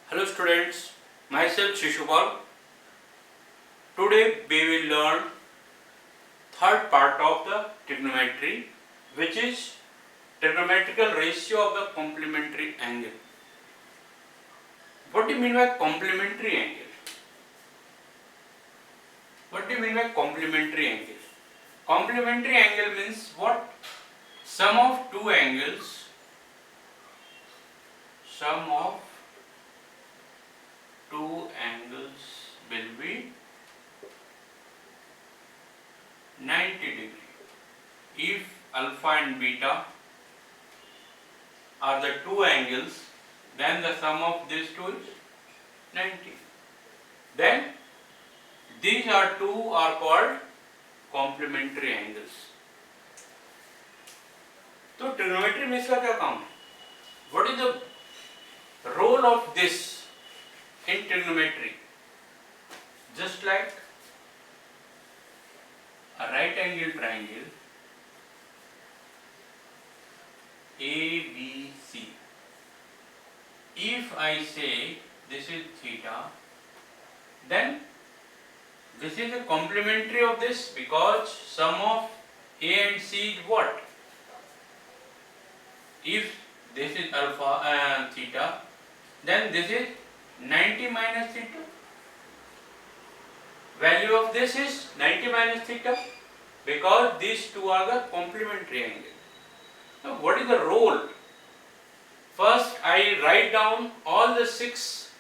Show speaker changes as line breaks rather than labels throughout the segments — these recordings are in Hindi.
Hello students, myself Shishupal. Today we will learn third part of the trigonometry, which is trigonometrical ratio of the complementary angle. What do you mean by complementary angle? What do you mean by complementary angle? Complementary angle means what? Sum of two angles, sum of two angles will be 90 degree. If alpha and beta are the two angles, then the sum of these two is 90. Then these two are called complementary angles. तो ट्रिग्नोमेट्री में इसका क्या काम है? What is the role of this in trigonometry? Just like a right angle triangle ABC. If I say this is theta, then this is a complementary of this, because sum of A and C is what? If this is alpha theta, then this is 90 minus theta. Value of this is 90 minus theta, because these two are the complementary angle. Now what is the role? First I write down all the 6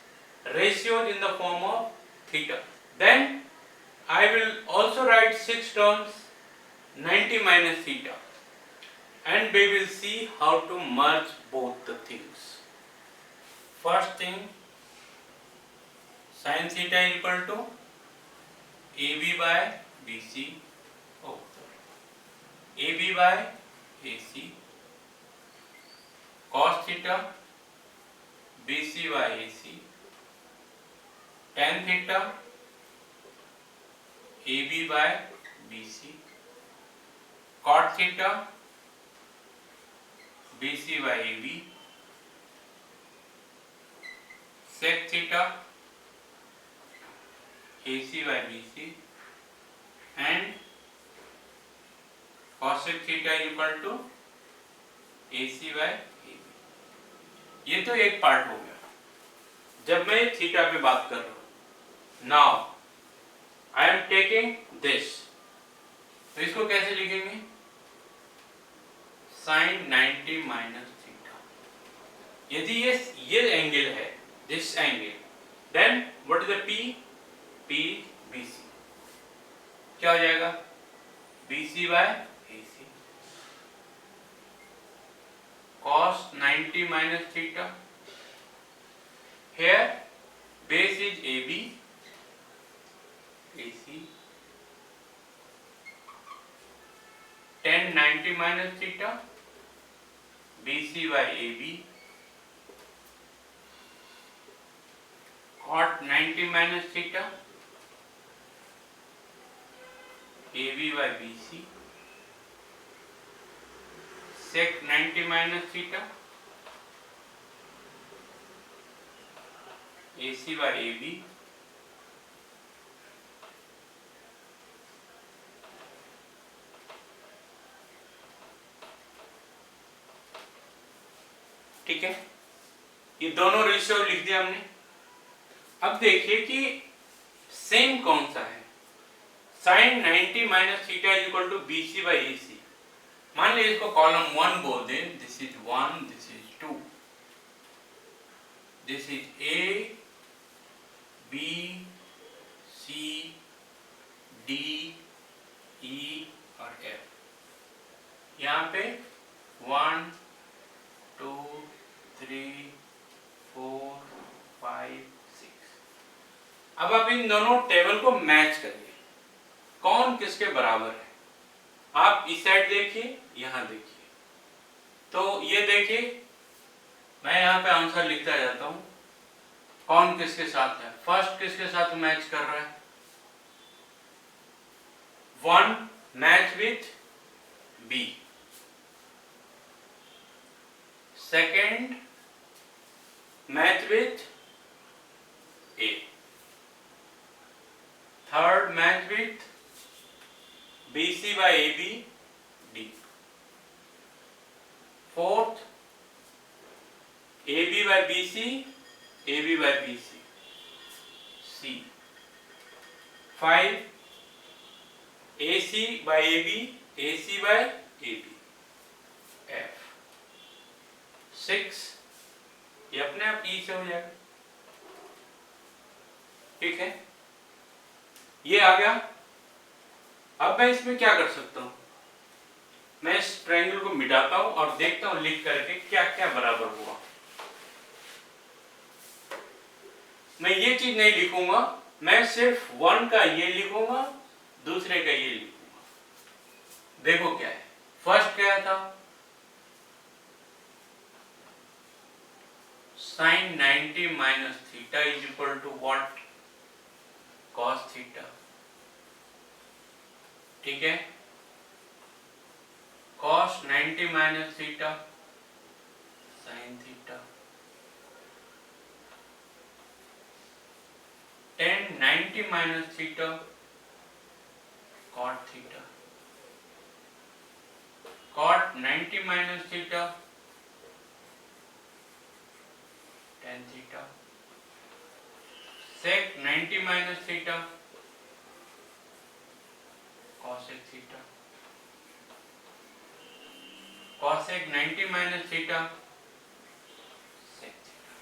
ratios in the form of theta. Then I will also write 6 terms 90 minus theta, and we will see how to merge both the things. First thing, sin theta is equal to AB by BC, AB by AC, cos theta BC by AC, tan theta AB by BC, cot theta BC by AB, sec theta AC by BC, and cosec theta is equal to AC by AB. ये तो एक पार्ट हो गया जब मैं थीटा पे बात कर रहा हूं. Now I am taking this, तो इसको कैसे लिखेंगे? sin 90 minus theta. यदि ये एंगल है, this angle, then what is the P BC क्या हो जाएगा? BC by AC. Cos 90 minus theta. Here base is AB, AC. Tan 90 minus theta, BC by AB. Cot 90 minus theta, AB by BC. Sec 90 minus theta, AC by AB. ठीक है, ये दोनों रेशियो लिख दिया हमने. अब देखिए कि सेम कौन सा है. sin 90 minus theta is equal to BC by AC. मान लीजिए इसको कॉलम 1 बोल दें. This is 1, this is 2, this is A, B, C, D, E और F. यहाँ पे 1, 2, 3, 4, 5, 6. अब आप इन दोनों टेबल को मैच करिए, कौन किसके बराबर है. आप इस साइड देखिए, यहां देखिए. तो ये देखिए, मैं यहां पे आंसर लिखता जाता हूं. कौन किसके साथ है? फर्स्ट किसके साथ मैच कर रहा है? 1 match with B. Second match with fourth AB by BC, AB by BC, C. 5 AC by AB, AC by AB, F. 6 ये अपने आप E से हो जाएगा, ठीक है, ये आ गया। अब मैं इसमें क्या कर सकता हूं, मैं इस ट्रायंगल को मिटाता हूं और देखता हूं लिख करके क्या क्या बराबर हुआ। मैं ये चीज नहीं लिखूंगा, मैं सिर्फ 1 का ये लिखूंगा, दूसरे का ये लिखूंगा। देखो क्या है, फर्स्ट क्या था, sin 90 minus theta is equal to what, cos theta, ठीक है, cos 90 minus theta sin theta, tan 90 minus theta cot theta, cot 90 minus theta tan theta, sec 90 minus theta cosec theta, cosec 90 minus theta sec theta।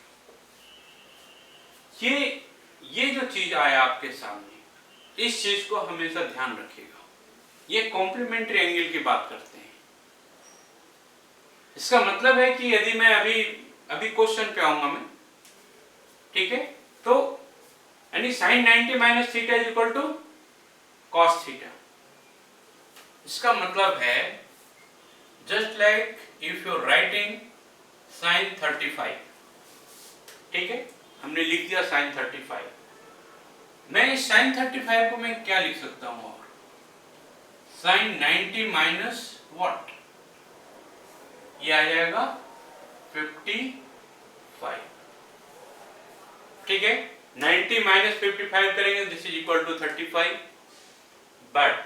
ये जो चीज आया आपके सामने, इस चीज को हमेशा ध्यान रखिएगा। ये कॉम्प्लीमेंट्री एंगल की बात करते हैं। इसका मतलब है कि यदि मैं अभी क्वेश्चन पे आऊंगा मैं, ठीक है, तो यानी sin 90 minus theta is equal to cos theta. इसका मतलब है just like if you writing sin 35, ठीक है, हमने लिख दिया sin 35, मैं इस sin 35 को मैं क्या लिख सकता हूं, और sin 90 माइनस व्हाट, ये आ जाएगा 55, ठीक है, 90 माइनस 55 करेंगे, this is equal to 35, but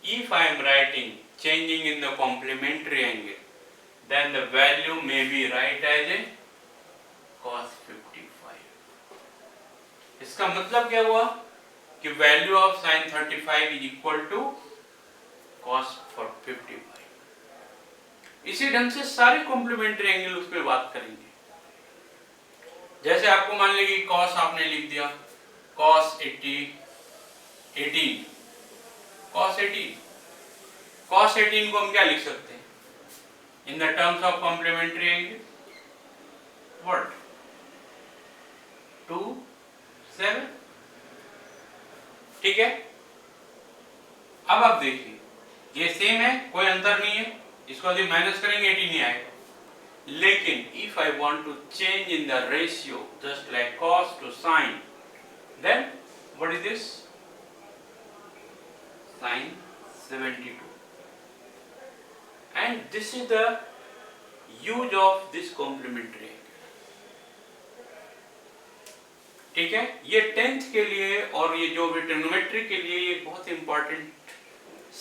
if I am writing changing in the complementary angle, then the value may be right as a cos 55। इसका मतलब क्या हुआ कि value of sin 35 is equal to cos 55। इसी ढंग से सारे कॉम्प्लीमेंट्री एंगल उस पर बात करेंगे। जैसे आपको मान लीजिए cos आपने लिख दिया cos 18 cos 18 को हम क्या लिख सकते हैं in the terms of complementary angle, what, 2 7, ठीक है। अब आप देखिए ये सेम है, कोई अंतर नहीं है, इसको यदि माइनस करेंगे 18 ही आएगा, लेकिन if I want to change in the ratio just like cos to sin, then what is this, sin 72, and this is the use of this complementary angle, ठीक है। ये 10th के लिए और ये जो भी ट्रिग्नोमेट्री के लिए ये बहुत इंपॉर्टेंट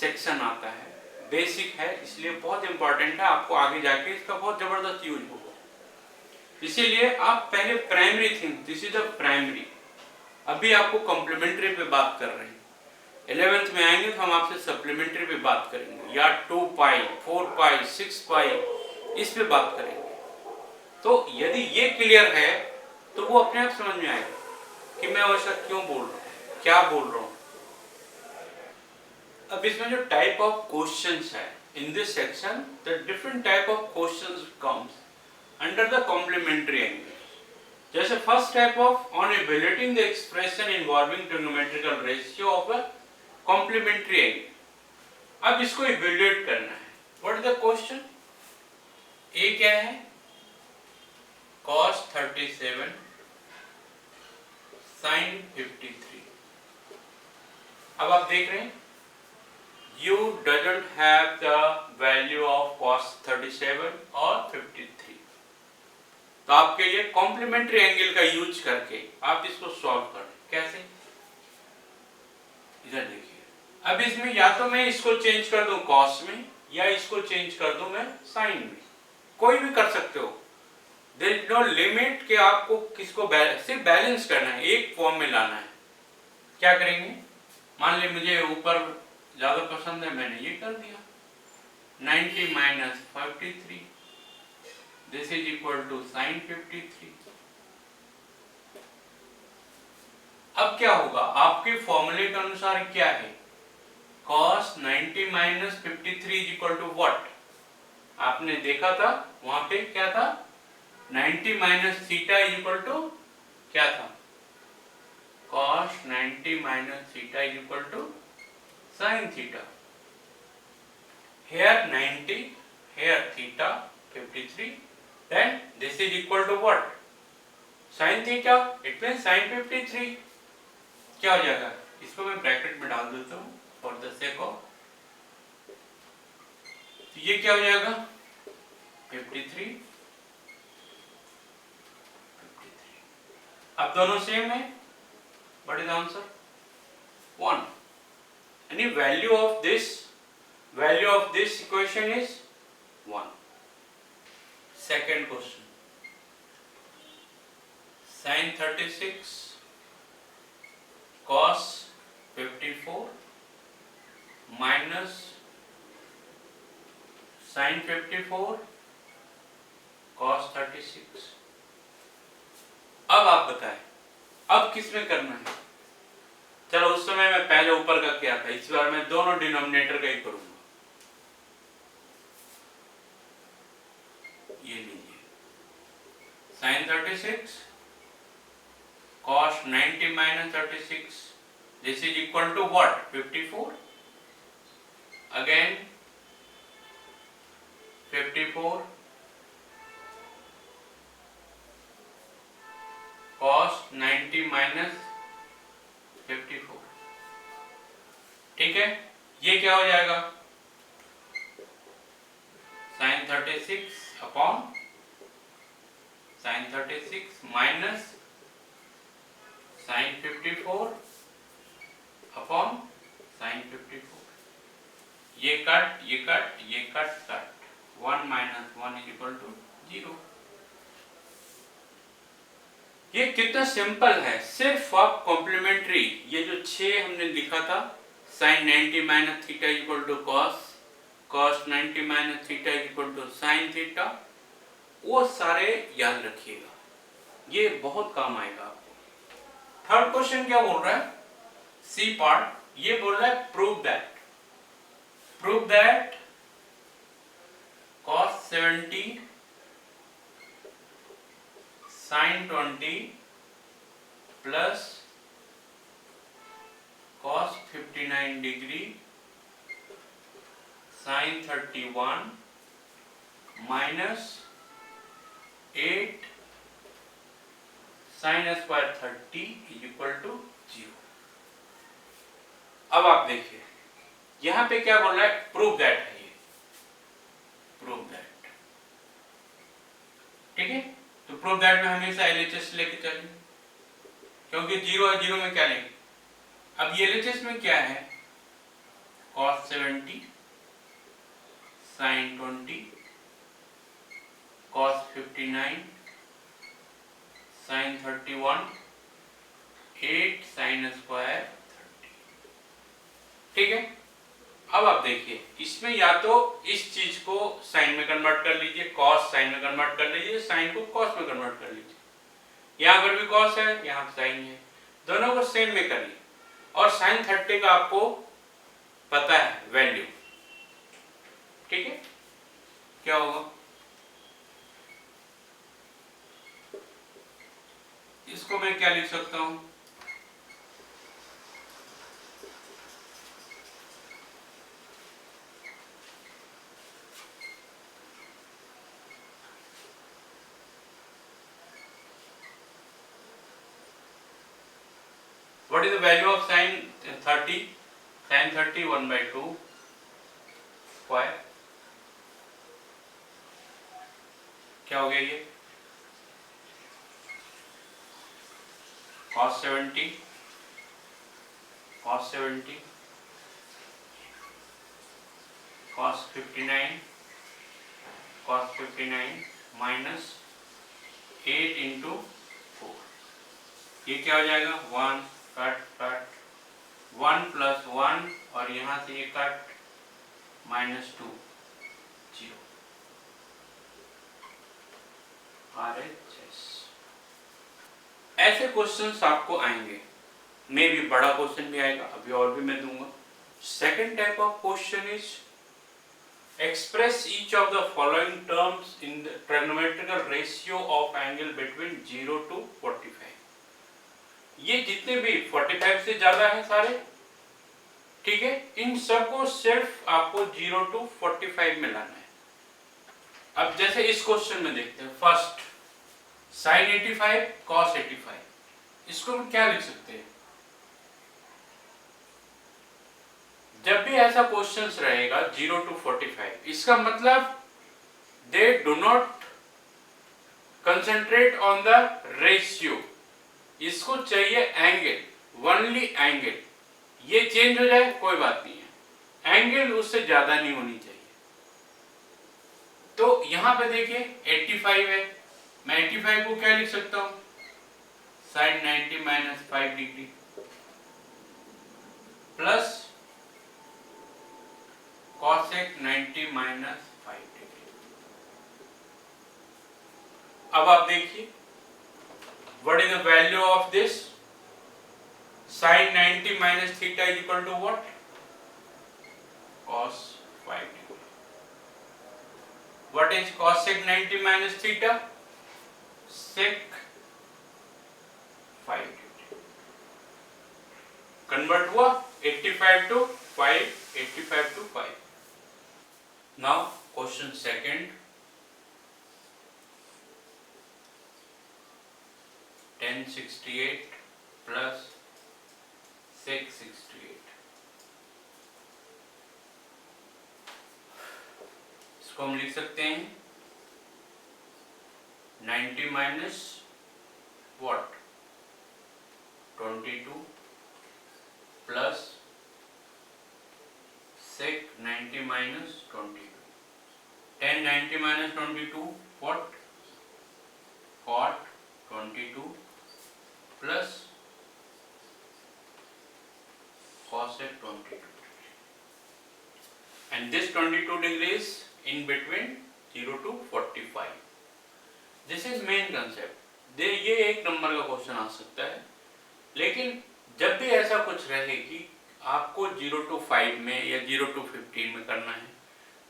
सेक्शन आता है, बेसिक है, इसलिए बहुत इंपॉर्टेंट है, आपको आगे जाके इसका बहुत जबरदस्त यूज होगा। इसीलिए आप पहले primary thing, this is the primary, अभी आपको कॉम्प्लीमेंट्री पे बात कर रहे हैं, 11th में आएंगे तो हम आपसे सप्लीमेंट्री पे बात करेंगे, या 2 पाई 4 पाई 6 पाई इस पे बात करेंगे। तो यदि ये क्लियर है तो वो अपने आप समझ में आएगा कि मैं वैसा क्यों बोल रहा हूँ, क्या बोल रहा हूँ। अब इसमें जो टाइप ऑफ क्वेश्चंस है in this section, the different type of questions comes under the complementary angle. जैसे first type of on evaluating the expression involving trigonometrical ratio of a complementary angle. अब इसको इवैल्यूएट करना है, व्हाट इज द क्वेश्चन, ए क्या है, cos 37 sin 53। अब आप देख रहे हैं u doesn't have the value of cos 37 और 53, तो आपके लिए कॉम्प्लीमेंट्री एंगल का यूज करके आप इसको सॉल्व करें। कैसे, इधर देखिए, अब इसमें या तो मैं इसको चेंज कर दूं cos में या इसको चेंज कर दूं मैं साइन में, कोई भी कर सकते हो। देयर इज नो लिमिट कि आपको किसको सिर्फ बैलेंस करना है, एक फॉर्म में लाना है। क्या करेंगे, मान ली मुझे ऊपर ज्यादा पसंद है, मैंने ये कर दिया 90 minus 53, this is equal to sine 53। अब क्या होगा, आपके फॉर्मूले के अनुसार क्या है, cos 90 minus 53 is equal to what, आपने देखा था वहां पे क्या था, 90 minus theta is equal to क्या था, cos 90 minus theta is equal to sin theta. Here 90, here theta 53, then this is equal to what, sin theta, it means sin 53। क्या हो जाएगा, इसको मैं ब्रैकेट में डाल देता हूँ for the sake of, तो ये क्या हो जाएगा 53, अब दोनों सेम है, what is the answer 1। Any value of this equation is 1। Second question, sin 36 cos 54 minus sin 54 cos 36। अब आप बताएं, अब किस में करना है, चलो उस समय मैं पहले ऊपर का क्या था, इस बार मैं दोनों डिनोमिनेटर का ही करूंगा। ये लीजिए sin 36 cos 90 minus 36, this is equal to what, 54, again 54 cos 90 minus 54, ठीक है। ये क्या हो जाएगा, sin 36 upon sin 36 minus sin 54 upon sin 54, ये कट ये कट ये cut cut, 1 minus 1 is equal to 0। ये कितना सिंपल है, सिर्फ आप कॉम्प्लीमेंट्री, ये जो 6 हमने लिखा था sin 90 minus theta equal to cos 90 minus theta equal to sin theta, वो सारे याद रखिएगा, ये बहुत काम आएगा आपको। थर्ड क्वेश्चन क्या बोल रहा है, सी पार्ट, ये बोल रहा है prove that cos 70 sin 20 plus cos 59 degree sin 31 minus 8 sin square 30 is equal to 0। अब आप देखिए यहां पे क्या बोल रहा है, प्रूव दैट है, ये प्रूव दैट, ठीक है। तो प्रूव दैट में हमेशा एलएचएस लेके चलेंगे, क्योंकि 0 है, 0 में क्या लेंगे। अब ये एलएचएस में क्या है, cos 70 sin 20 cos 59 sin 31 8 sin square 30, ठीक है। अब आप देखिए इसमें या तो इस चीज को साइन में कन्वर्ट कर लीजिए, cos साइन में कन्वर्ट कर लीजिए, साइन को cos में कन्वर्ट कर लीजिए, यहाँ पर भी cos है यहाँ साइन है, दोनों को सेम में करिए, और sin 30 का आपको पता है वैल्यू, ठीक है। क्या होगा, इसको मैं क्या लिख सकता हूं, what is the value of sin 30, sin 30 1/2 square, क्या हो गया ये, cos 70 cos cos 59 minus 8 into 4, ये क्या हो जाएगा 1 कट कट 1 प्लस 1 और यहाँ से ये कट माइनस 2 0 RHS। ऐसे क्वेश्चंस आपको आएंगे, मे भी बड़ा क्वेश्चन भी आएगा, अभी और भी मैं दूंगा। Second type of question is express each of the following terms in the trigonometrical ratio of angle between 0 to 45। ये जितने भी 45 से ज्यादा है सारे, ठीक है, इन सबको सिर्फ आपको 0 to 45 में लाना है। अब जैसे इस क्वेश्चन में देखते हैं, फर्स्ट sin 85 cos 85, इसको हम क्या लिख सकते हैं? जब भी ऐसा क्वेश्चंस रहेगा 0 to 45, इसका मतलब they do not concentrate on the ratio, इसको चाहिए एंगल, ओनली एंगल। ये चेंज हो जाए कोई बात नहीं है, एंगल उससे ज्यादा नहीं होनी चाहिए। तो यहां पे देखिए 85 है, मैं 85 को क्या लिख सकता हूं? sin 90 minus 5 degree plus cosec 90 minus 5 degree. अब आप देखिए what is the value of this? sin 90 minus theta is equal to what? cos 5 degree. What is cosec 90 minus theta? sec 5 degree. Convert हुआ 85 to 5, 85 to 5। Now question second, tan 68 plus sec 68, इसको हम लिख सकते हैं 90 minus what 22 plus sec 90 minus 22, tan 90 minus 22 what? Cot 22 plus cosec 22, and this 22 degrees in between 0 to 45। This is main concept। ये एक नंबर का क्वेश्चन आ सकता है, लेकिन जब भी ऐसा कुछ रहे कि आपको 0 to 5 में या 0 to 15 में करना है,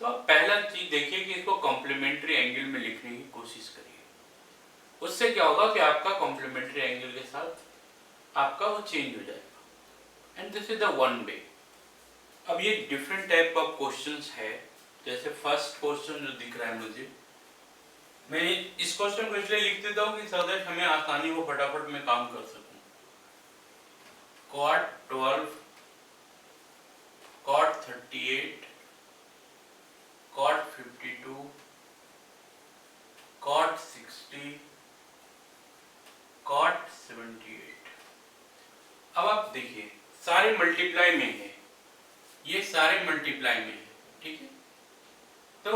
तो आप पहला चीज देखिए कि इसको कॉम्प्लीमेंट्री एंगल में लिखने की कोशिश करिए। उससे क्या होगा कि आपका कॉम्प्लीमेंट्री एंगल के साथ आपका वो चेंज हो जाएगा, and this is the one way. अब ये डिफरेंट टाइप ऑफ क्वेश्चंस है। जैसे फर्स्ट क्वेश्चन जो दिख रहा है मुझे, मैं इस क्वेश्चन को इसलिए लिख देता हूँ कि सो दैट हमें आसानी हो, फटाफट में काम कर सकूं। cot 12, cot 38, cot 52, cot 60, cot 78। अब आप देखिए सारे मल्टीप्लाई में है, ये सारे मल्टीप्लाई में है, ठीक है। तो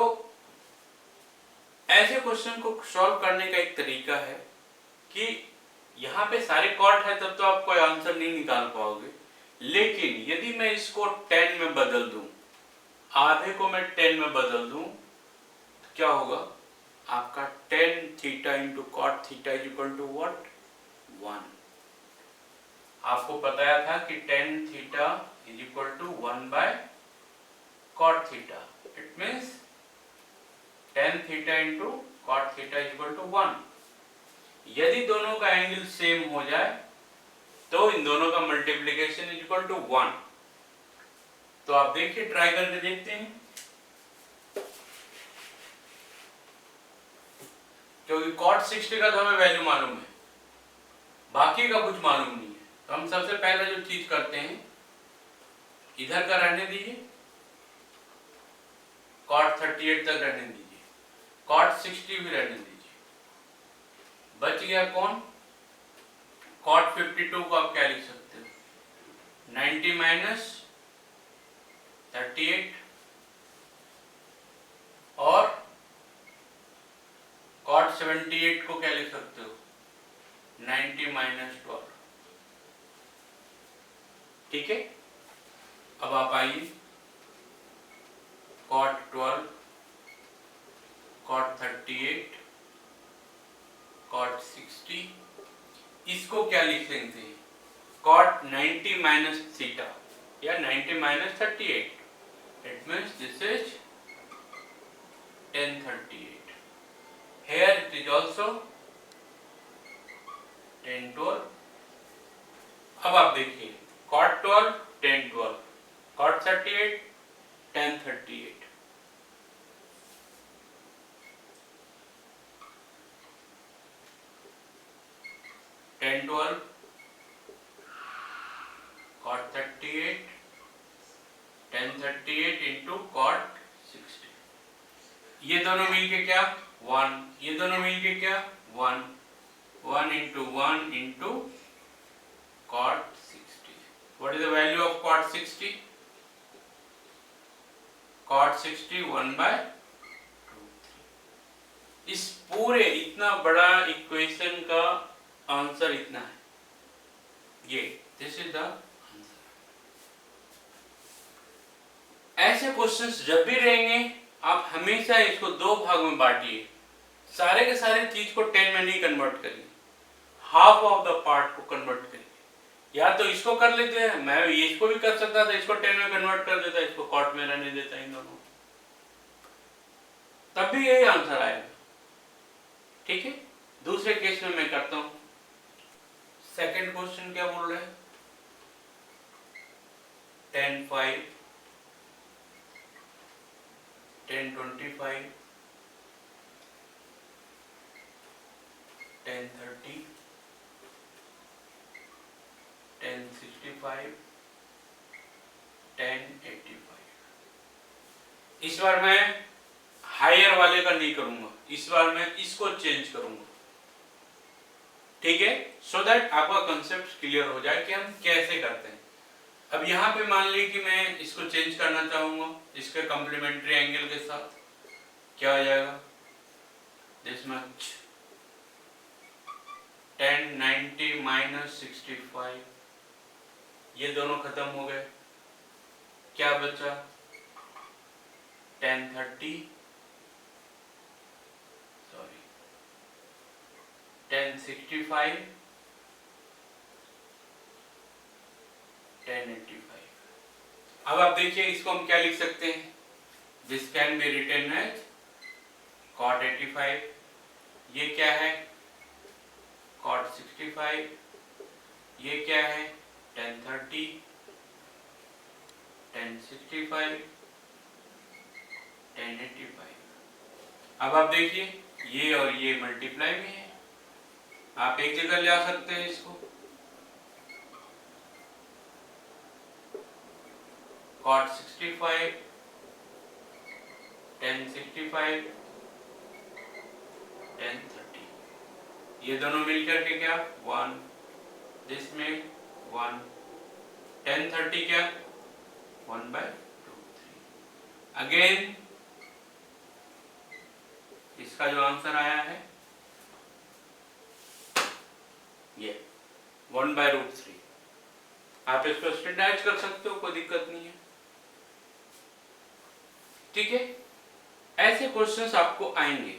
ऐसे क्वेश्चन को सॉल्व करने का एक तरीका है कि यहाँ पे सारे कॉट है, तब तो आप कोई आंसर नहीं निकाल पाओगे। लेकिन यदि मैं इसको 10 में बदल दूं, आधे को मैं 10 में बदल दूं, तो क्या होगा? आपका tan theta into cot theta is equal to what? 1। आपको बताया था कि tan theta is equal to 1 by cot theta. It means tan theta into cot theta is equal to 1। यदि दोनों का एंगल सेम हो जाए तो इन दोनों का मल्टीप्लिकेशन इज इक्वल टू 1। तो आप देखिए, ट्राई करके देखते हैं, क्योंकि cot 60 का तो हमें वैल्यू मालूम है, बाकी का कुछ मालूम नहीं है। तो हम सबसे पहले जो चीज करते हैं, इधर का रहने दीजिए, cot 38 तक रहने दीजिए, cot 60 भी रहने दीजिए। बच गया कौन? cot 52 को आप क्या लिख सकते हो? 90 माइनस 38 और cot 78 को क्या लिख सकते हो, 90 माइनस 12। ठीक है, अब आप आइए cot 12, cot 38, cot 60, इसको क्या लिख सकते हैं, cot 90 माइनस थीटा या 90 minus 38। It means this is tan 38. Here it is also tan 12. अब आप देखिए cot 12 tan 12, cot 38 tan 38। tan 12 cot 38 tan 38 into cot 60, ये दोनों मिलके क्या 1, ये दोनों मिलके क्या 1, 1 into 1 into cot 60. What is the value of cot 60? cot 60 1 by 2, 3। इस पूरे इतना बड़ा इक्वेशन का आंसर इतना है, ये दिस इज द आंसर। ऐसे क्वेश्चंस जब भी रहेंगे आप हमेशा इसको दो भाग में बांटिए, सारे के सारे चीज को 10 में नहीं कन्वर्ट करिए, हाफ ऑफ द पार्ट को कन्वर्ट करिए। या तो इसको कर लेते हैं, मैं इसको भी कर सकता था, इसको 10 में कन्वर्ट कर देता, इसको कॉट में रहने देता इन दोनों, तब भी यही आंसर आएगा। ठीक है, दूसरे केस में मैं करता हूं। सेकंड क्वेश्चन क्या बोल रहे हैं, tan 5, tan 25, tan 30, tan 65, tan 85। इस बार मैं हायर वाले का नहीं करूंगा, इस बार मैं इसको चेंज करूंगा। ठीक है, सो दैट आपका कंसेप्ट क्लियर हो जाए कि हम कैसे करते हैं। अब यहाँ पे मान ली कि मैं इसको चेंज करना चाहूंगा इसके कॉम्प्लीमेंट्री एंगल के साथ, क्या हो जाएगा, दिस मच tan 90 माइनस 65, ये दोनों खत्म हो गए, क्या बचा tan 30, सॉरी tan 65, tan 85। अब आप देखिए इसको हम क्या लिख सकते हैं, this can be written as cot 85, ये क्या है cot 65, ये क्या है tan 30, tan 65, tan 85। अब आप देखिए ये और ये मल्टीप्लाई में है, आप एक जगह ले आ सकते हैं इसको, cot 65, tan 65, tan 30, ये दोनों मिलकर के क्या 1, दिस में 1, tan 30 क्या 1 by 2, 3। अगेन इसका जो आंसर आया है ये 1 by √3। आप इसको स्टैंडर्डाइज कर सकते हो, कोई दिक्कत नहीं है। ठीक है, ऐसे क्वेश्चंस आपको आएंगे,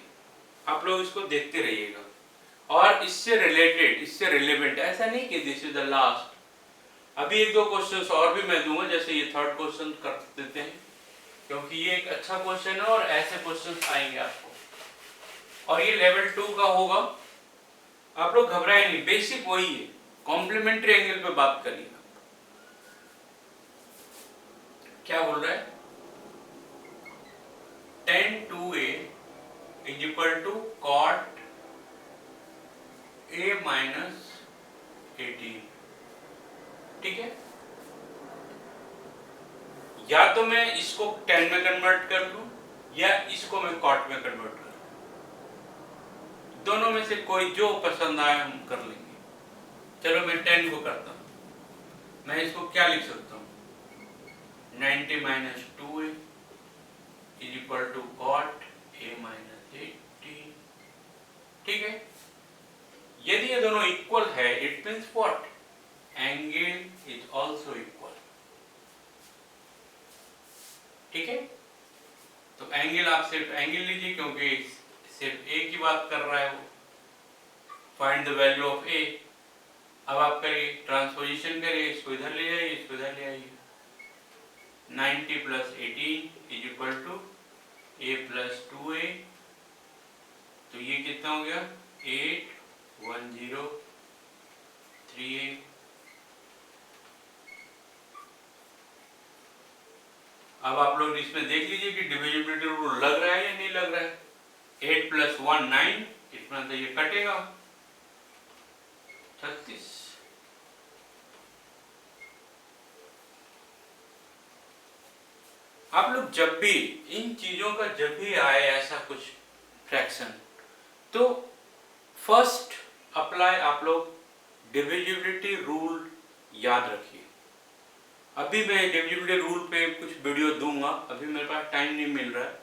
आप लोग इसको देखते रहिएगा और इससे रिलेटेड, इससे रिलेवेंट, ऐसा नहीं कि दिस इज द लास्ट। अभी एक दो क्वेश्चंस और भी मैं दूंगा, जैसे ये थर्ड क्वेश्चन कर देते हैं क्योंकि ये एक अच्छा क्वेश्चन है और ऐसे क्वेश्चंस आएंगे आपको, और ये लेवल 2 का होगा। आप लोग घबराए नहीं, बेसिक वही है, कॉम्प्लीमेंट्री एंगल पे बात करिएगा। क्या बोल रहा है, tan 2a is equal to cot a minus 18। ठीक है, या तो मैं इसको tan में कन्वर्ट कर लूं या इसको मैं cot में कन्वर्ट कर लूं, दोनों में से कोई जो पसंद आए हम कर लेंगे। चलो मैं 10 को करता हूं, मैं इसको क्या लिख सकता हूं, 90 minus 2a is equal to cot a minus 18। ठीक है, यदि ये दोनों इक्वल है it means what, angle is also equal. ठीक है, तो एंगल आप सिर्फ एंगल लीजिए क्योंकि सिर्फ ए की बात कर रहा है वो। फाइंड द वैल्यू ऑफ ए। अब आप करिए ट्रांसपोजिशन करिए, इसको इधर ले जाइए, इसको इधर ले आइए। 90 plus 18 is equal to a plus 2a। तो ये कितना हो गया 8103a। अब आप लोग इसमें देख लीजिए कि डिविजिबिलिटी रूल लग रहा है या नहीं लग रहा है। 8 प्लस 1 9, इसमें तो ये कटेगा 36। आप लोग जब भी इन चीजों का जब भी आए ऐसा कुछ फ्रैक्शन, तो फर्स्ट अप्लाई आप लोग डिविजिबिलिटी रूल याद रखिए। अभी मैं डिविजिबिलिटी रूल पे कुछ वीडियो दूंगा, अभी मेरे पास टाइम नहीं मिल रहा है,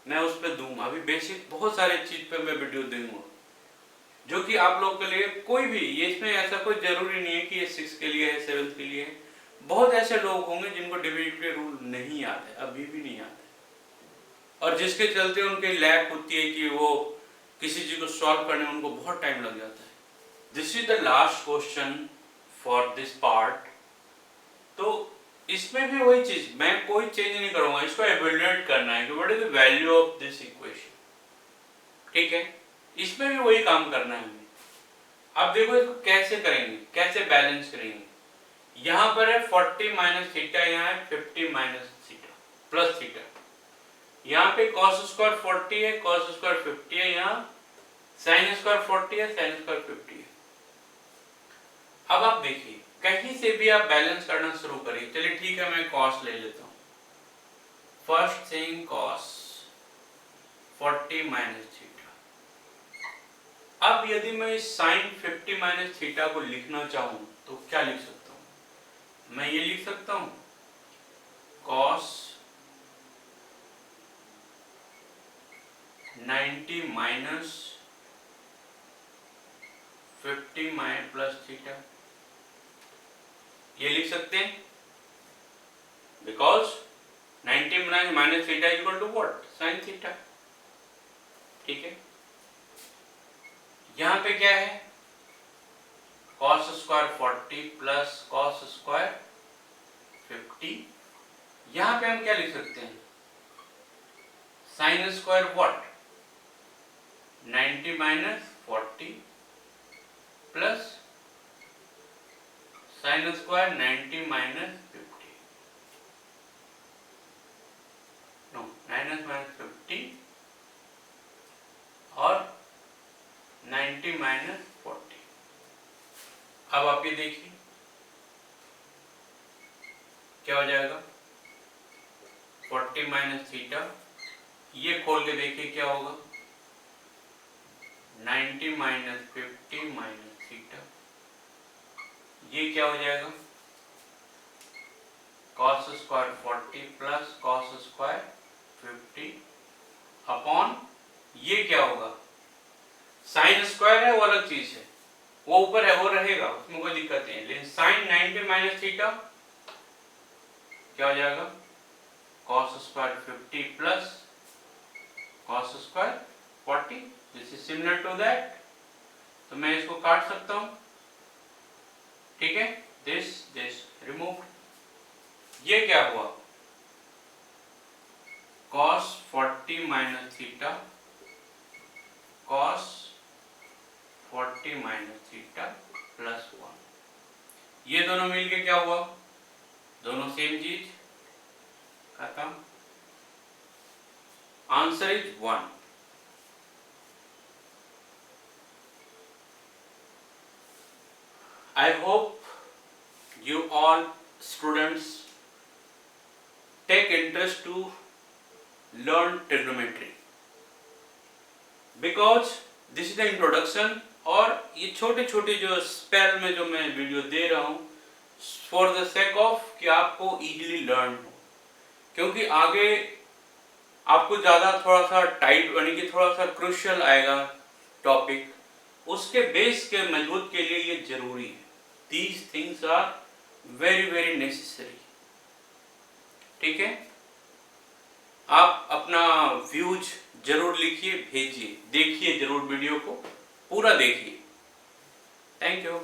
मैं उस पर दूंगा। अभी बेसिक बहुत सारे चीज पे मैं वीडियो दूंगा जो कि आप लोग के लिए कोई भी, ये इसमें ऐसा कोई जरूरी नहीं है कि ये 6 के लिए है 7 के लिए है। बहुत ऐसे लोग होंगे जिनको डिविजिबिलिटी रूल नहीं याद है, अभी भी नहीं याद है, और जिसके चलते उनकी लैक होती है कि वो किसी चीज को सॉल्व करने में उनको बहुत टाइम लग जाता है। This is the last question for this part. तो इसमें भी वही चीज, मैं कोई चेंज नहीं करूंगा, इसको एवेल्युएट करना है कि what is the value of this equation. ठीक है, इसमें भी वही काम करना है हमें। अब देखो इसको कैसे करेंगे, कैसे बैलेंस करेंगे। यहाँ पर है 40 माइनस थीटा, यहाँ है 50 माइनस थीटा प्लस थीटा। यहाँ पे cos स्क्वायर 40 है, cos स्क्वायर 50 है, यहाँ sin स्क्वायर 40 है, sin स्क्वायर 50 है। अब आप देखिए कहीं से भी आप बैलेंस करना शुरू करिए। चलिए ठीक है, मैं cos ले लेता हूँ। First thing cos 40 minus theta. अब यदि मैं sin 50 माइनस थीटा को लिखना चाहूँ तो क्या लिख सकता हूँ? मैं ये लिख सकता हूँ cos 90 minus 50 minus plus theta, ये लिख सकते हैं, because 90 minus theta equal to what, sine theta. ठीक है, यहां पे क्या है cos square 40 plus cos square 50। यहां पे हम क्या लिख सकते हैं, sine square what 90 minus 40 plus sine square 90 minus 50, no minus 50 और 90 माइनस 40। अब आप ये देखिए क्या हो जाएगा 40 माइनस थीटा, ये खोल के देखिए क्या होगा 90 माइनस 50 माइनस थीटा, ये क्या हो जाएगा cos square 40 plus cos square 50 upon ये क्या होगा साइन स्क्वायर है, वो अलग चीज है, वो ऊपर है वो रहेगा, उसमें कोई दिक्कत नहीं है। लेकिन साइन 90 माइनस थीटा क्या हो जाएगा cos square 50 plus cos square 40। This is similar to that, तो मैं इसको काट सकता हूं। ठीक है, दिस रिमूव। ये क्या हुआ cos 40 minus theta cos 40 minus theta plus 1, ये दोनों मिलके क्या हुआ, दोनों सेम चीज, खत्म। Answer is 1। I hope you all students take interest to learn trigonometry because this is the introduction। और ये छोटे छोटे जो स्पेल में जो मैं वीडियो दे रहा हूँ फॉर द सेक ऑफ कि आपको इजीली लर्न हो, क्योंकि आगे आपको ज़्यादा थोड़ा सा टाइट यानी कि थोड़ा सा क्रूशियल आएगा टॉपिक, उसके बेस के मजबूत के लिए ये जरूरी है। These things are very very necessary. ठीक है, आप अपना व्यूज जरूर लिखिए, भेजिए, देखिए जरूर वीडियो को पूरा देखिए। Thank you.